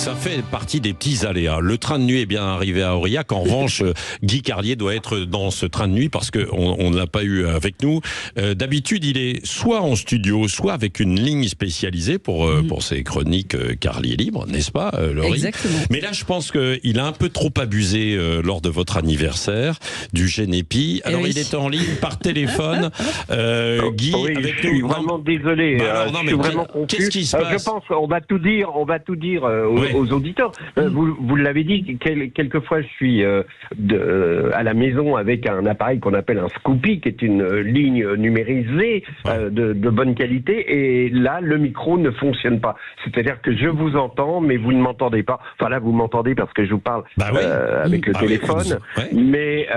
Ça fait partie des petits aléas. Le train de nuit est bien arrivé à Aurillac. En revanche, Guy Carlier doit être dans ce train de nuit parce qu'on ne l'a pas eu avec nous. D'habitude, il est soit en studio, soit avec une ligne spécialisée pour ses chroniques Carlier Libre, n'est-ce pas, Laurie? Exactement. Mais là, je pense qu'il a un peu trop abusé lors de votre anniversaire du Génépi. Alors, il est en ligne par téléphone. Guy, oui, avec je suis vraiment désolé. Alors, je suis vraiment confus. Qu'est-ce qui se passe? Je pense qu'on va tout dire, aux auditeurs. Vous l'avez dit, quelquefois je suis à la maison avec un appareil qu'on appelle un Scoopy, qui est une ligne numérisée de bonne qualité, et là le micro ne fonctionne pas. C'est-à-dire que je vous entends, mais vous ne m'entendez pas. Enfin là, vous m'entendez parce que je vous parle avec le téléphone. Mais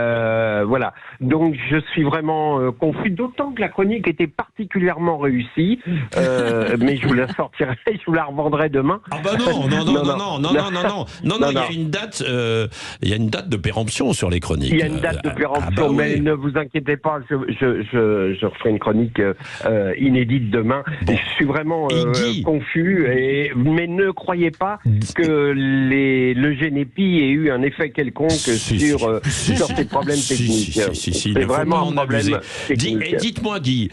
voilà. Donc je suis vraiment confus, d'autant que la chronique était particulièrement réussie. Mais je vous la sortirai, je vous la revendrai demain. Ah bah non, il y a une date, de péremption sur les chroniques. Il y a une date de péremption, mais ne vous inquiétez pas, je referai une chronique inédite demain. Bon. Je suis vraiment confus, mais ne croyez pas que le Génépi ait eu un effet quelconque sur ces problèmes techniques. C'est vraiment un problème technique. Dites-moi, Guy,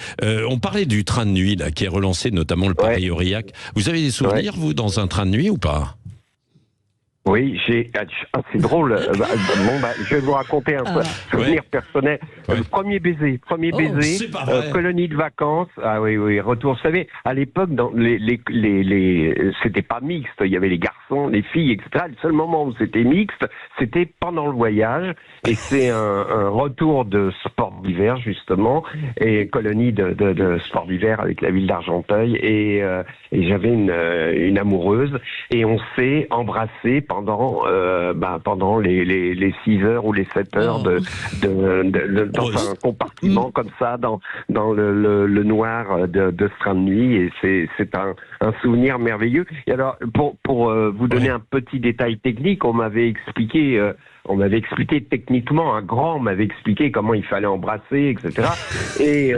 on parlait du train de nuit là, qui est relancé, notamment le Paris-Aurillac. Vous avez des souvenirs, vous, dans un train de nuit ou pas? Oui, c'est drôle. Je vais vous raconter un souvenir personnel. Premier baiser, colonie de vacances. Ah oui, retour. Vous savez, à l'époque, dans c'était pas mixte. Il y avait les garçons, les filles, etc. Le seul moment où c'était mixte, c'était pendant le voyage. Et c'est un retour de sport d'hiver, justement, et colonie de sport d'hiver avec la ville d'Argenteuil. Et j'avais une amoureuse, et on s'est embrassés pendant les 6 heures ou les 7 heures dans un compartiment comme ça, dans le noir de ce train de nuit, et c'est un souvenir merveilleux. Et alors, pour vous donner un petit détail technique, on m'avait expliqué techniquement, un grand m'avait expliqué comment il fallait embrasser, etc. Et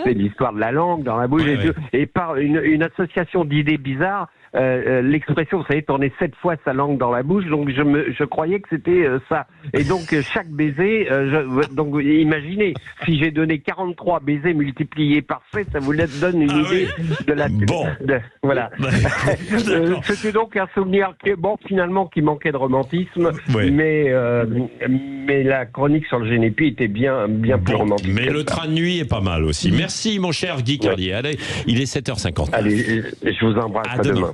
c'est l'histoire de la langue dans la bouche, et par une association d'idées bizarres, l'expression, vous savez, tourner 7 fois sa langue dans la bouche, donc je croyais que c'était ça. Et donc chaque baiser, donc imaginez, si j'ai donné 43 baisers multipliés par 7, ça vous donne une idée de la... voilà. C'était donc un souvenir finalement qui manquait de romantisme, mais la chronique sur le Génépi était bien plus romantique. Mais le train de nuit est pas mal aussi. Merci mon cher Guy Carlier. Allez, il est 7h50. Allez, je vous embrasse. À demain.